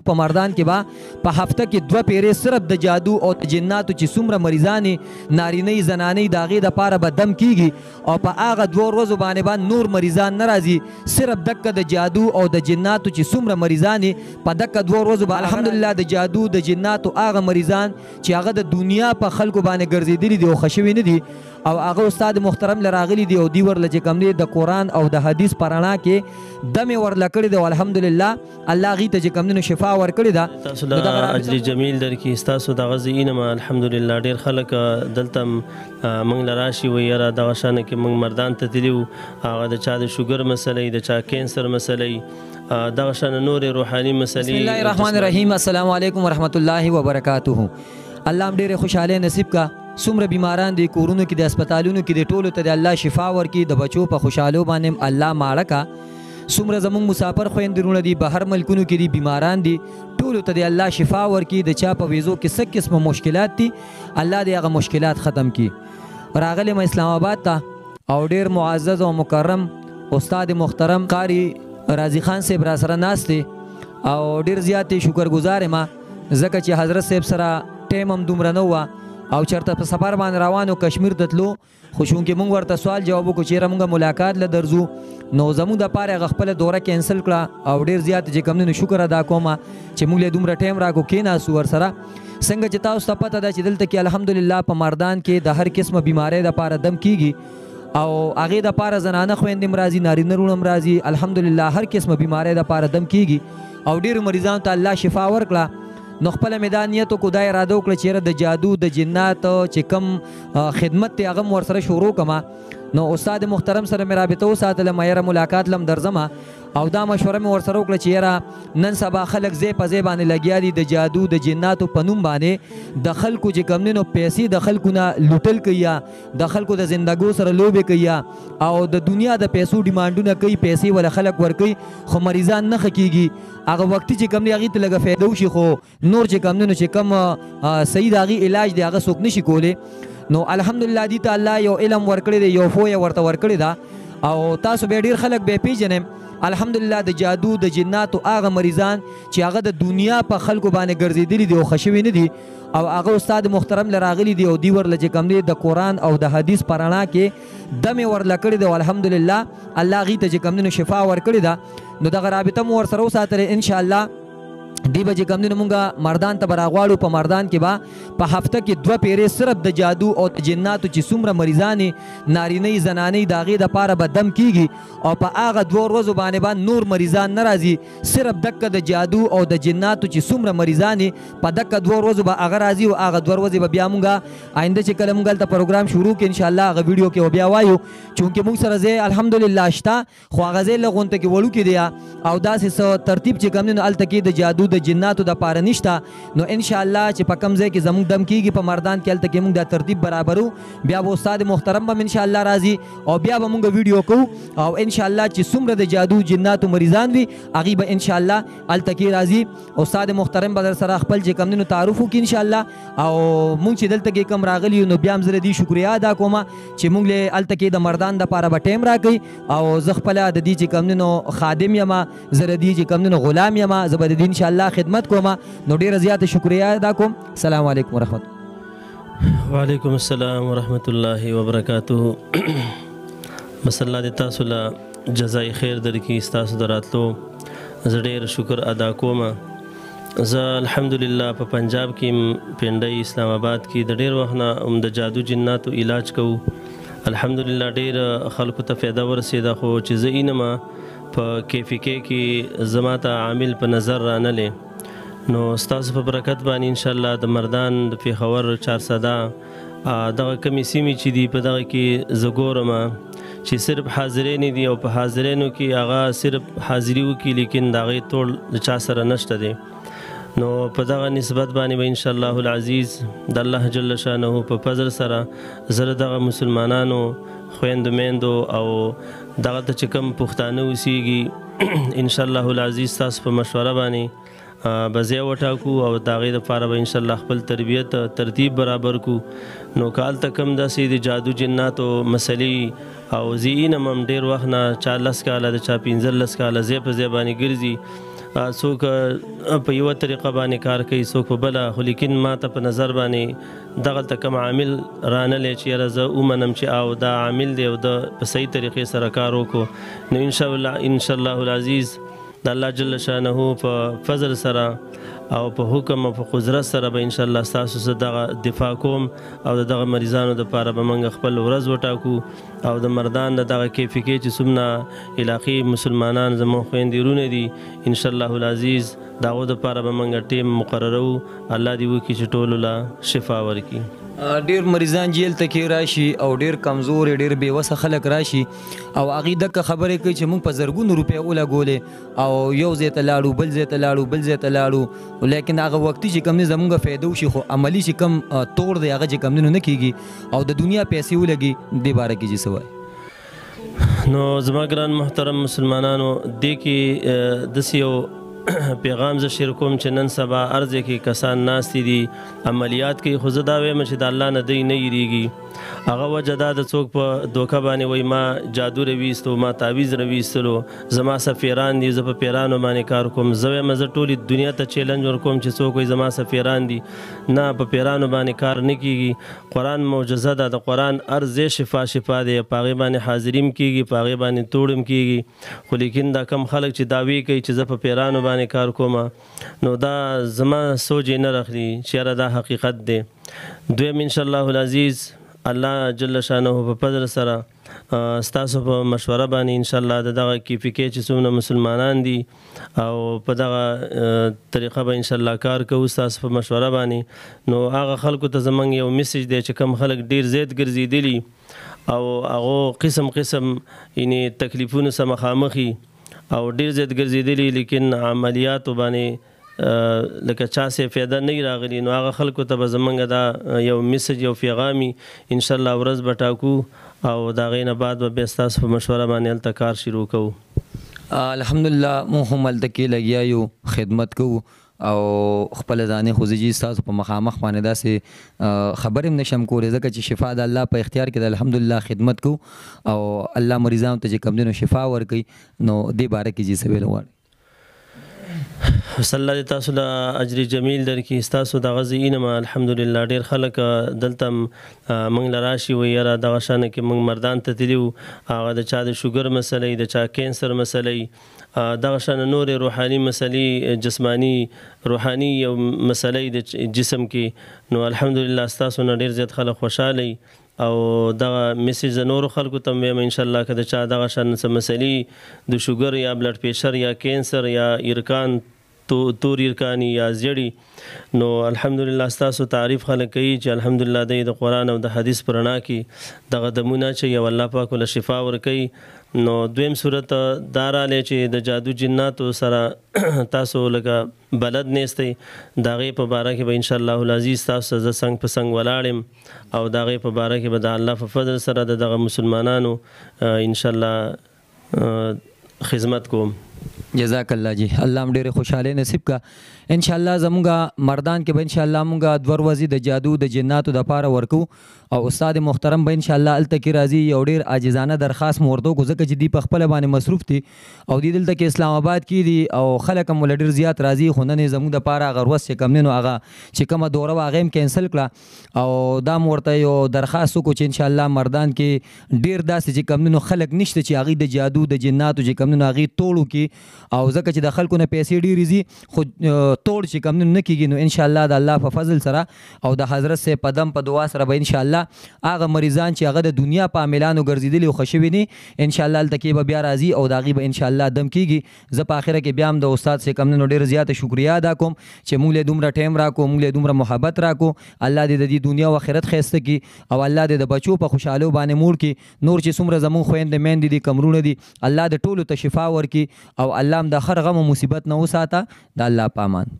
په مردان کې به په هفته کې 2 پیرې صرف د جادو او د جناتو چې څومره مریضانې نارینه زنانې د هغې دپاره به دم کیږي او په هغه 2 ورځو باندې به نور مریضان نه راځي صرف دکه د جادو او د جناتو چې څومره مریضانې په دکه 2 ورځو به الحمدلله د جادو د جناتو هغه مریضان چې هغه د دنیا په خلکو باندې ګرځېدلي دي او ښه شوي نه دي او هغه استاد محترم له راغلي دي او دوی ورله چې کوم دی د قرآن او د حدیث په رڼا کې دمې ورله کړې ده او الحمدلله الله هغې ته چې کوم دی نو شفا ورکړې ده. تاسو له اجر جمیل درکړي ستاسو دغه ځایونه ما الحمدلله ډېر خلک دلته موږ له راشي وایي یاره دغه شانه کې موږ مردان ته تللي وو هغه د چا د شوګر مسلې د چا کینسر مسلې دغه شانه نورې روحاني مسلې. بسم الله الرحمن الرحیم. السلام علیکم ورحمت الله وبرکاته. الله هم ډېرې خوشحالۍ نصیب کا. څومره بیماران دي کورونو کې د هسپتالونو کې د ټولو ته د الله شفا ورکړي د بچو په خوشحالو باندې الله ماړه کا. څومره زموږ مسافر خویندرونه دي بهر ملکونو کې دي بیماران دي ټولو ته د الله شفا ورکړي. د چا په ویزو کې څه قسمه مشکلات دي الله دې هغه مشکلات ختم کړي. راغلی م اسلام آباد ته او ډېر معزز او مکرم استاد محترم قاری رازي خان صاحب را سره ناست دی او ډېر زیات شکرګزار یم ځکه چې حضرت صاحب سره ټایم هم دومره نه وه او چېرته په سفر باندې روانو کشمیر ته تلو خو چونکې موږ ورته سوال جواب وکړو چېرې موږ ملاقات له درځو نو زموږ دپاره هغه خپله دوره کینسل کړه او ډېر زیات چې کوم دی نو شکر ادا کوم چې موږ له دومره ټایم راکړو کېناستو ورسره. څنګه چې تاسو ته پته ده چې دلته کې الحمدلله په مردان کې د هر قسمه بیمارۍ دپاره دم کیږي او هغې دپاره زنانه خویندې هم راځي نارینه وروڼه هم راځي الحمدلله هر قسمه بیمارۍ دپاره دم کیږي او ډېرو مریضانو ته الله شفا ورکړه. نو خپله مې دا نیت وکړو دا اراده وکړه چې یاره د جادو د جنات چې کوم خدمت دی هغه م ورسره شروع کړمه. نو استاد محترم سره مې رابطه وساتله ما یاره ملاقات لم درځمه او دا مشوره مې ورسره وکړه چې یاره نن سبا خلک ځای په ځای باندې لګیا دي د جادو د جناتو په نوم باندې د خلکو چې کوم دی نو پیسې د خلکو نه لوټل کوي یا د خلکو د زندګو سره لوبې کوي او د دنیا د پیسو ډیمانډونه کوي پیسې ولا خلک ورکوي خو مریضان نه ښه کېږي هغه وختي چې کوم دی هغې ته لږه فایده وشي خو نور چې کوم دی نو چې کوم صحیح د هغې علاج دی هغه څوک نشي کولی. نو الحمدلله دې ته الله یو علم ورکړی دی یو فویه ورته ورکړې ده او تاسو بیا ډېر خلک بیا پیژنئ الحمدلله د جادو د جناتو هغه مریضان چې هغه د دنیا په خلکو باندې ګرځېدلي دي او ښه شوي نه دي او هغه استاد محترم له راغلي دي او دوی ورله چې کوم دی د قرآن او د حدیث په رڼا کې دمې ورله کړې ده او الحمدلله الله هغې ته چې کوم دی نو شفا ورکړې ده. نو دغه رابطه مو ورسره وساتلې انشاءالله دی به چې کوم دی نو مونږ مردان ته به راغواړو په مردان کې به په هفته کې 2 پیرې صرف د جادو او د جناتو چې څومره مریضانې نارینه زنانې د هغې دپاره به دم کیږي او په هغه 2 ورځو باندې به نور مریضان نه راځي صرف دکه د جادو او د جناتو چې څومره مریضانې په دکه 2 ورځو به هغه راځي او هغه 2 ورځې به بیا مونږ آینده چې کله مونږ هلته پروګرام شروع کړو انشاءالله هغه ویډیو کې بیا وایو چونکې مونږ سره ځای الحمدلله شته خو هغه ځای له غونته کې وړوکې دی او داسې څه ترتیب چې کوم دی نو هلته کې د جادو د جناتو دپاره نشته. نو انشاءالله چې په کوم ځای کې زموږ دم کیږي په مردان کې هلته کې مونږ دا ترتیب برابرو بیا به استاد محترم به انشاءالله راځي او بیا به مونږ ویډیو کوو او انشاءالله چې څومره د جادو جناتو مریضان وي هغې به انشاءالله هلته کې راځي استاد محترم به در سره خپل چې کوم دی نو تعارف وکړي انشاءالله او مونږ چې دلته کې کم راغلي نو بیا هم زه د دې شکریه ادا کوم چې مونږ له هلته کې د مردان دپاره به ټایم راکوي او زه خپله د دې چې کوم دی نو خادم یم زه د دې چې کوم دی نو غلام یم زه به د دې انشاءالله خدمت کوم نو ډېره زیاته شکریه ادا کوم. السلام علیکم ورحمت وعلیکم السلام ورحمت الله وبرکاته. بس الله دې تاسو له جزای خیر درکړي ستاسو د راتلو زه ډېر شکر ادا کوم. زه الحمدلله په پنجاب کې پنډۍ اسلام آباد کې د ډېر وخت نه هم د جادو جناتو علاج کوو الحمدلله ډېر خلکو ته فایده ورسېده خو چې زه اینما په KFK کې زما ته عامل په نظر رانلې نو ستاسو په برکت باندې انشاءالله د مردان د پېښور 400 دغه کمې سیمې چې دي په دغه کې زه ګورم چې صرف حاضرین دي او په حاضرینو کې هغه صرف حاضري وکړي لیکن د هغې ټول د چا سره نشته دی. نو په دغه نسبت باندې به انشاءالله العزیز د الله جل شانه په فضل سره زه دغه مسلمانانو خویندو میندو او دغه ته چې کوم پښتانه اوسیږي انشاءالله العزیز تاسو په مشوره باندې به ځای وټاکو او د هغې دپاره به انشاءالله خپل تربیت ترتیب برابر کړو. نو که هلته کوم داسې د جادو جناتو مسلې او زه اینم هم ډېر وخت نه چا 10 کاله د چا 15 کاله ځای په ځای باندې ګرځي څوک په یوه طریقه باندې کار کوي څوک په بله خو لیکن ما ته په نظر باندې دغلته کوم عامل رانلی چې یاره زه ومنم چې او دا عامل دی او د په صحیح طریقې سره کار وکړو نو انشاءالله العزیز د الله جل شانه په فضل سره او په حکم او په قدرت سره به انشاءالله ستاسو سره دغه دفاع کوم او دغه مریضانو دپاره به موږ خپل ورځ وټاکو او د مردان د دغه کیفیکې چې څومره علاقې مسلمانان زموږ خویندې وروڼې دي انشاءالله العزیز د هغو دپاره به موږ ټیم مقررو الله دې وکړي چې ټولو له شفا ورکړي ډیر مریضان جیل ته کې راشي او ډیر کمزور ډیر بېوسه خلک راشي او هغوی دغه خبرې کوي چې موږ په زرګونو روپۍ ولګولې او یو ځای ته لاړو بل ځای ته لاړو بل ځای ته لاړو لیکن هغه وختي چې کوم دی زموږ فایده وشي خو عملي چې کوم توړ دی هغه چې کوم دی نو نه کېږي او د دنیا پیسې ولګي دې باره کې چې څه وایي نو زما ګران محترم مسلمانانو دې کې داسې یو پیغام زه شیر کوم چې نن سبا ارزه کې کسان ناستې دي عملیات کوي خو زه دا وایم چې د الله نه دی نه یریږي هغه وجه دا د څوک په دوکه باندې وایي ما جادو رویستو ما تعویض رویستلو زما سفیران دي زه په پیرانو باندې کار کوم زه وایم زه ټولې دنیا ته چیلنج ورکوم چې څوک وایي زما سفیران دي نه په پیرانو باندې کار نه کیږي قرآن معجزه ده د قرآن هر ځای شفا شفا دی په هغې باندې حاضریم کیږي په هغې باندې توړم کیږي خو لیکن دا کم خلک چې دعوی کوي چې زه په پیرانو باندې کار کوم نو دا زما سوچ نه رخلي چې یاره دا حقیقت دی دویم انشاءالله العزیز الله جل شانه په فضل سره ستاسو په مشوره باندې انشاءالله دغه کیفیکې چې څومره مسلمانان دي او په دغه طریقه به انشاءالله کار کوو ستاسو په مشوره باندې نو هغه خلکو ته زموږ یو میسج دی چې کم خلک ډیر زیات ګرځېدلي او هغو قسم قسم یعنې تکلیفونو سره مخامخي او ډیر زیات ګرځېدلي لیکن عملیاتو باندې لکه چا سې فایده نه راغلی نو هغه خلکو ته به زموږ دا یو میسج یو پیغامي انشاءالله ورځ به ټاکو او د هغې نه بعد به بیا ستاسو په مشوره باندې هلته کار شروع کوو الحمدلله مونږ هم هلته کې لګیا یو خدمت کوو او خپل ځانې خو زه جي ستاسو په مخامخ باندې داسې خبرې هم نشم کولی ځکه چې شفا د الله په اختیار کې د الحمدلله خدمت کوو او الله مریضانو ته چې کوم دی نو شفا ورکوي نو دې باره کې جي څه ویل غواړي صلی الله تاسو له اجر جمیل درکړي ستاسو دغه ځای نه الحمدلله ډېر خلک دلته موږ له راشي وایي یاره دغه شانه کې موږ مردان ته تللي وو هغه د چا د شوګر مسلې د چا کینسر مسلې دغه شانه نورې روحاني مسلې جسماني روحاني یو مسلې د جسم کې نو الحمدلله ستاسو نه ډېر زیات خلک خوشحاله او دغه میسج د نورو خلکو ته وایم انشاءالله که د چا دغه شان څه مسلې د شوګر یا بلډ پریشر یا کینسر یا ایرکان تور ایرکانی یا زیړي نو الحمدلله ستاسو تعریف خلک کوي چې الحمدلله دی د قرآن او د حدیث په رڼا کې دغه دمونه چې یو الله پاک له شفا ورکوي نو دویم صورت دا رالی چې د جادو جناتو سره تاسو لکه بلد نیستی د هغې په باره کې به انشاءالله العزیز تاسو زه څنګ په څنګ ولاړ یم او د هغې په باره کې به د الله په فضل سره د دغه مسلمانانو انشاءالله خدمت کوم جزاک الله جی الله هم ډېرې خوشحالۍ نصیب کا انشاءالله زمونږ مردان کې به انشاءالله مونږ 2 ورځې د جادو د جناتو دپاره ورکو او استاد محترم به انشاءالله هلته کې راځي یو ډېر عاجزانه درخواست مو ورته وکړو ځکه چې دوی په خپله باندې مصروف دي او دوی دلته کې اسلام آباد کې دي او خلک هم له ډېر زیات راځي خو نن یې زموږ دپاره هغه ورځ چې کوم دی نو هغه چې کومه دوره وه هغه هم کینسل کړه او دا مو ورته یو درخواست وکړو چې انشاءالله مردان کې ډېر داسې چې کوم دی نو خلک نشته چې هغوی د جادو د جناتو چې کوم دی نو هغوی توړ وکړي او ځکه چې د خلکو نه پیسې ډېرې ځي خو توړ چې کوم دی نه کېږي نو انشاءالله د الله په فضل سره او د حضرت صاحب په دم په دعا سره به انشاءالله هغه مریضان چې هغه د دنیا په عاملانو ګرځېدلي او ښه شوي دي انشاءالله هلته کې به بیا راځي او د هغوی به انشاءالله دم کېږي زه په اخره کې بیا هم د استاد صاحب کوم دی نو ډېره زیاته شکریه ادا کوم چې موږ له دومره ټایم راکړو موږ له دومره محبت راکړو الله دې د دې دنیا او آخرت ښایسته کړي او الله دې د بچو په خوشحالو باندې موړ کړي نور چې څومره زموږ خویندې میندې دي کمرونه دي الله دې ټولو ته شفا ورکړي او الله هم د هر غم او مصیبت نه وساته د الله په امان